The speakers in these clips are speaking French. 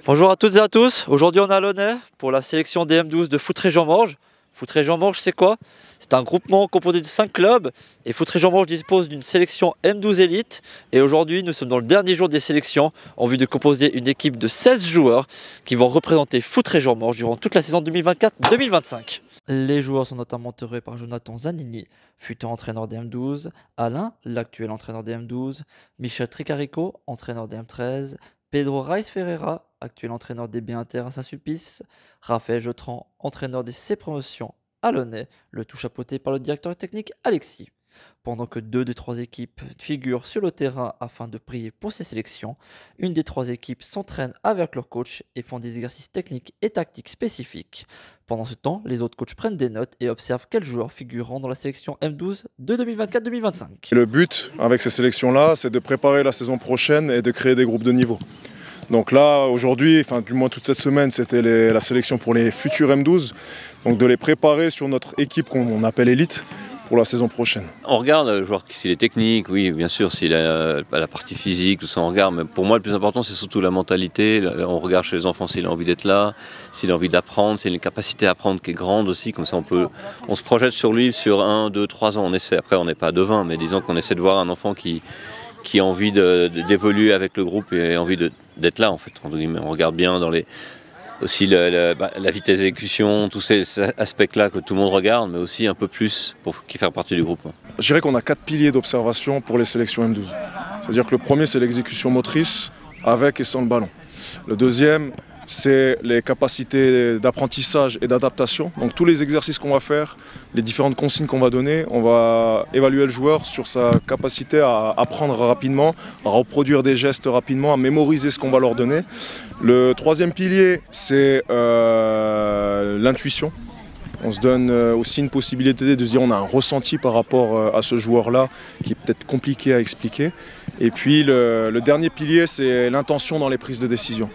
Bonjour à toutes et à tous, aujourd'hui on est à Launay pour la sélection des M12 de Foot-Région-Morges. Foot-Région-Morges c'est quoi? C'est un groupement composé de 5 clubs et Foot-Région-Morges dispose d'une sélection M12 élite. Et aujourd'hui nous sommes dans le dernier jour des sélections en vue de composer une équipe de 16 joueurs qui vont représenter Foot-Région-Morges durant toute la saison 2024-2025. Les joueurs sont notamment entourés par Jonathan Zanini, futur entraîneur des M12, Alain, l'actuel entraîneur des M12, Michel Tricarico, entraîneur des M13, Pedro Reis Ferreira, actuel entraîneur des B-Inter à Saint-Sulpice, Raphaël Jotran, entraîneur des C-Promotions à Launay, le tout chapeauté par le directeur technique Alexis. Pendant que 2 des 3 équipes figurent sur le terrain afin de prier pour ces sélections, une des 3 équipes s'entraîne avec leur coach et font des exercices techniques et tactiques spécifiques. Pendant ce temps, les autres coachs prennent des notes et observent quels joueurs figureront dans la sélection M12 de 2024-2025. Le but avec ces sélections-là, c'est de préparer la saison prochaine et de créer des groupes de niveau. Donc là, aujourd'hui, enfin du moins toute cette semaine, c'était la sélection pour les futurs M12. Donc de les préparer sur notre équipe qu'on appelle élite pour la saison prochaine. On regarde le joueur s'il est technique, oui, bien sûr, s'il a la partie physique, tout ça on regarde, mais pour moi le plus important c'est surtout la mentalité. On regarde chez les enfants s'il a envie d'être là, s'il a envie d'apprendre, s'il a une capacité à apprendre qui est grande aussi, comme ça on se projette sur lui sur 1, 2, 3 ans, on essaie. Après on n'est pas devin, mais disons qu'on essaie de voir un enfant qui a envie d'évoluer avec le groupe et envie d'être là en fait. On regarde bien dans aussi la vitesse d'exécution, tous ces aspects-là que tout le monde regarde, mais aussi un peu plus pour qui faire partie du groupe. Je dirais qu'on a 4 piliers d'observation pour les sélections M12. C'est-à-dire que le premier, c'est l'exécution motrice avec et sans le ballon. Le deuxième, c'est les capacités d'apprentissage et d'adaptation. Donc tous les exercices qu'on va faire, les différentes consignes qu'on va donner, on va évaluer le joueur sur sa capacité à apprendre rapidement, à reproduire des gestes rapidement, à mémoriser ce qu'on va leur donner. Le troisième pilier, c'est l'intuition. On se donne aussi une possibilité de se dire on a un ressenti par rapport à ce joueur-là qui est peut-être compliqué à expliquer. Et puis le dernier pilier, c'est l'intention dans les prises de décision.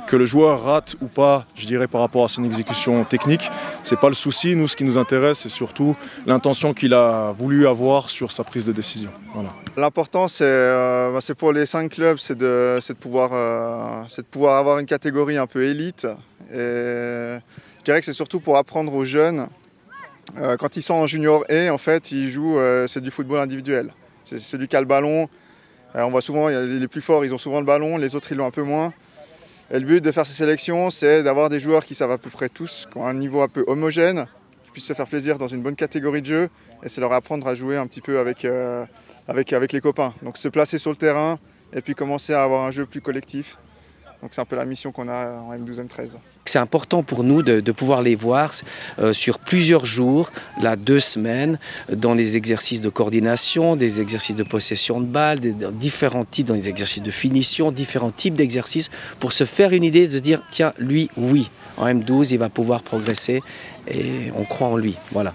Que le joueur rate ou pas, je dirais, par rapport à son exécution technique, c'est pas le souci. Nous, ce qui nous intéresse, c'est surtout l'intention qu'il a voulu avoir sur sa prise de décision. Voilà. L'important, c'est pour les 5 clubs, c'est de pouvoir avoir une catégorie un peu élite. Et je dirais que c'est surtout pour apprendre aux jeunes. Quand ils sont en junior A, en fait, ils jouent, c'est du football individuel. C'est celui qui a le ballon. On voit souvent, les plus forts, ils ont souvent le ballon, les autres, ils l'ont un peu moins. Et le but de faire ces sélections, c'est d'avoir des joueurs qui savent à peu près tous, qui ont un niveau un peu homogène, qui puissent se faire plaisir dans une bonne catégorie de jeu, et c'est leur apprendre à jouer un petit peu avec les copains. Donc se placer sur le terrain, et puis commencer à avoir un jeu plus collectif. Donc c'est un peu la mission qu'on a en M12, M13. C'est important pour nous de pouvoir les voir sur plusieurs jours, là 2 semaines, dans les exercices de coordination, des exercices de possession de balle, différents types, dans les exercices de finition, différents types d'exercices, pour se faire une idée, de se dire tiens, lui, oui, en M12, il va pouvoir progresser et on croit en lui. Voilà.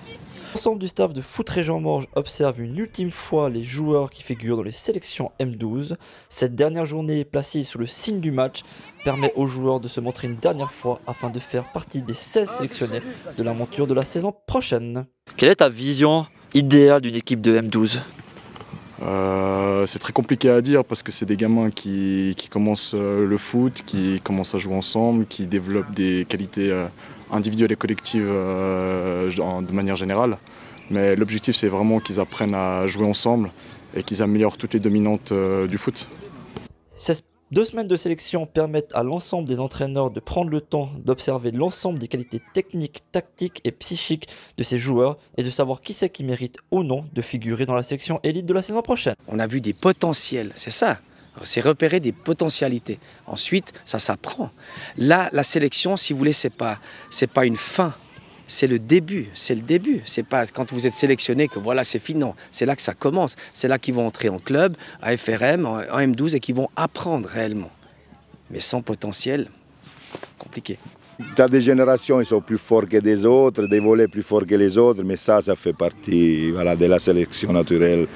L'ensemble du staff de Foot-Région-Morges observe une ultime fois les joueurs qui figurent dans les sélections M12. Cette dernière journée placée sous le signe du match permet aux joueurs de se montrer une dernière fois afin de faire partie des 16 sélectionnés de la monture de la saison prochaine. Quelle est ta vision idéale d'une équipe de M12 ? C'est très compliqué à dire parce que c'est des gamins qui commencent le foot, qui commencent à jouer ensemble, qui développent des qualités individuelles et collectives de manière générale. Mais l'objectif, c'est vraiment qu'ils apprennent à jouer ensemble et qu'ils améliorent toutes les dominantes du foot. Ces 2 semaines de sélection permettent à l'ensemble des entraîneurs de prendre le temps d'observer l'ensemble des qualités techniques, tactiques et psychiques de ces joueurs et de savoir qui c'est qui mérite ou non de figurer dans la sélection élite de la saison prochaine. On a vu des potentiels, c'est ça. C'est repérer des potentialités. Ensuite, ça s'apprend. Là, la sélection, si vous voulez, c'est pas une fin. C'est le début. C'est le début. C'est pas quand vous êtes sélectionné que voilà, c'est fini. Non, c'est là que ça commence. C'est là qu'ils vont entrer en club, à FRM, en M12 et qu'ils vont apprendre réellement. Mais sans potentiel, compliqué. Tu as des générations, ils sont plus forts que des autres, des volets plus forts que les autres, mais ça fait partie voilà, de la sélection naturelle.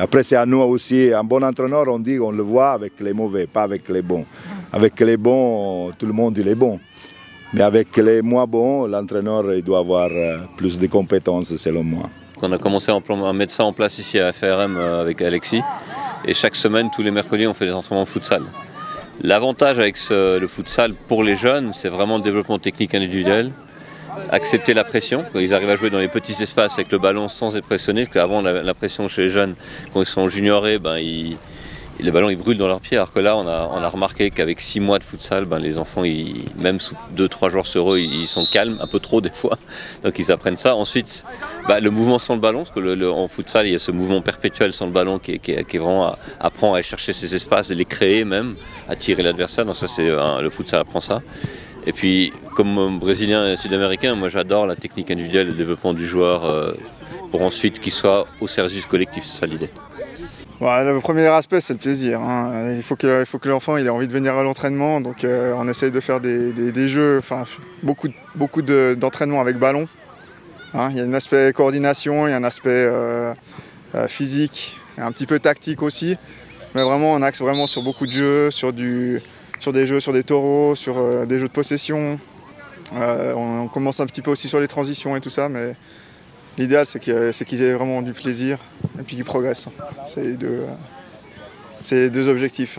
Après, c'est à nous aussi, un bon entraîneur, on dit, on le voit avec les mauvais, pas avec les bons. Avec les bons, tout le monde il est bon. Mais avec les moins bons, l'entraîneur il doit avoir plus de compétences, selon moi. On a commencé à mettre ça en place ici à FRM avec Alexis. Et chaque semaine, tous les mercredis, on fait des entraînements en futsal. L'avantage avec le futsal pour les jeunes, c'est vraiment le développement technique individuel. Accepter la pression, quand ils arrivent à jouer dans les petits espaces avec le ballon sans être pressionnés, parce qu'avant la pression chez les jeunes, quand ils sont juniorés, les ballons ils brûlent dans leurs pieds, alors que là on a remarqué qu'avec 6 mois de futsal, les enfants, même sous 2-3 joueurs sur eux, ils sont calmes, un peu trop des fois, donc ils apprennent ça. Ensuite, le mouvement sans le ballon, parce que en futsal il y a ce mouvement perpétuel sans le ballon qui est vraiment apprend à aller chercher ces espaces et les créer même, à tirer l'adversaire, donc ça c'est le futsal apprend ça. Et puis, comme Brésilien et Sud-Américain, moi j'adore la technique individuelle, le développement du joueur, pour ensuite qu'il soit au service collectif, c'est ça l'idée. Le premier aspect, c'est le plaisir. Il faut que l'enfant ait envie de venir à l'entraînement, donc on essaye de faire des jeux, beaucoup d'entraînement avec ballon. Il y a un aspect coordination, il y a un aspect physique, un petit peu tactique aussi, mais vraiment on axe vraiment sur beaucoup de jeux, sur des jeux, sur des taureaux, sur des jeux de possession. On commence un petit peu aussi sur les transitions et tout ça, mais l'idéal c'est qu'ils aient vraiment du plaisir et puis qu'ils progressent. C'est les deux objectifs.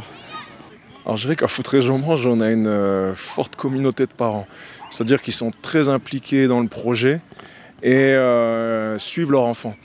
Alors je dirais qu'à Foutray-Jean-Mange, on a une forte communauté de parents. C'est-à-dire qu'ils sont très impliqués dans le projet et suivent leurs enfants.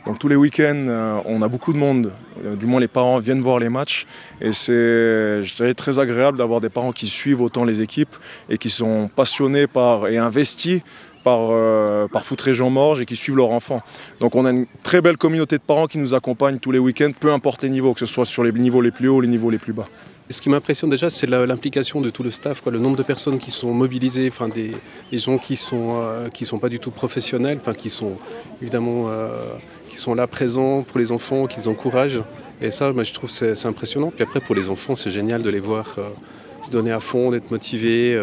Donc tous les week-ends, on a beaucoup de monde, du moins les parents viennent voir les matchs et c'est, je dirais, très agréable d'avoir des parents qui suivent autant les équipes et qui sont passionnés et investis par Foutray-Jean-Mange et qui suivent leurs enfants. Donc on a une très belle communauté de parents qui nous accompagnent tous les week-ends, peu importe les niveaux, que ce soit sur les niveaux les plus hauts ou les niveaux les plus bas. Ce qui m'impressionne déjà, c'est l'implication de tout le staff, le nombre de personnes qui sont mobilisées, des gens qui sont pas du tout professionnels, qui sont évidemment qui sont là présents pour les enfants, qui les encouragent. Et ça, je trouve c'est impressionnant. Puis après, pour les enfants, c'est génial de les voir se donner à fond, d'être motivés.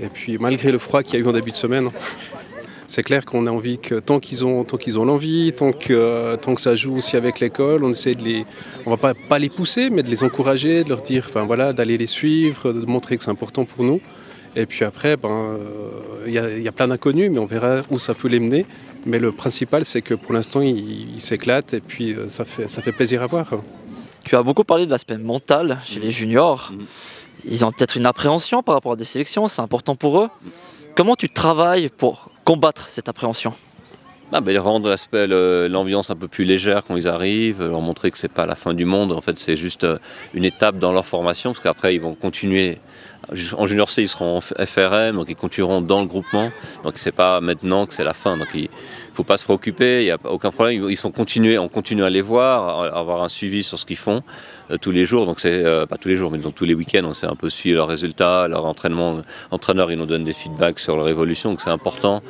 Et puis malgré le froid qu'il y a eu en début de semaine, c'est clair qu'on a envie que tant qu'ils ont l'envie, tant que ça joue aussi avec l'école, on essaie on va pas les pousser, mais de les encourager, de leur dire, d'aller les suivre, de montrer que c'est important pour nous. Et puis après, il y a plein d'inconnus, mais on verra où ça peut les mener. Mais le principal, c'est que pour l'instant, ils s'éclatent et puis ça fait plaisir à voir. Tu as beaucoup parlé de l'aspect mental chez les juniors. Ils ont peut-être une appréhension par rapport à des sélections, c'est important pour eux. Comment tu travailles pour combattre cette appréhension? Rendre l'ambiance un peu plus légère quand ils arrivent, leur montrer que c'est pas la fin du monde, en fait c'est juste une étape dans leur formation, parce qu'après ils vont continuer. En junior C ils seront en FRM, donc ils continueront dans le groupement, donc c'est pas maintenant que c'est la fin, donc il faut pas se préoccuper, il n'y a aucun problème, on continue à les voir, à avoir un suivi sur ce qu'ils font tous les jours, donc c'est pas tous les jours, mais donc tous les week-ends on sait un peu suivre leurs résultats, leur entraînement, l'entraîneur il nous donne des feedbacks sur leur évolution, donc c'est important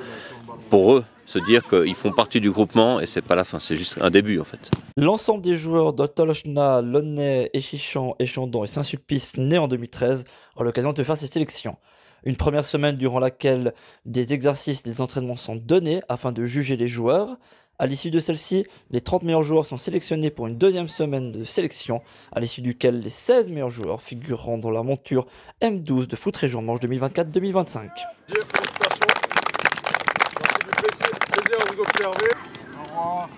pour eux se dire qu'ils font partie du groupement et c'est pas la fin, c'est juste un début en fait. L'ensemble des joueurs d'Otolochna, Launay, Échichan, Échandon et Saint-Sulpice nés en 2013 ont l'occasion de faire ces sélections. Une première semaine durant laquelle des exercices et des entraînements sont donnés afin de juger les joueurs. À l'issue de celle-ci, les 30 meilleurs joueurs sont sélectionnés pour une deuxième semaine de sélection, à l'issue duquel les 16 meilleurs joueurs figureront dans la monture M12 de Foutray-Jean-Mange 2024-2025. Félicitations. Merci du plaisir à vous observer. Au revoir.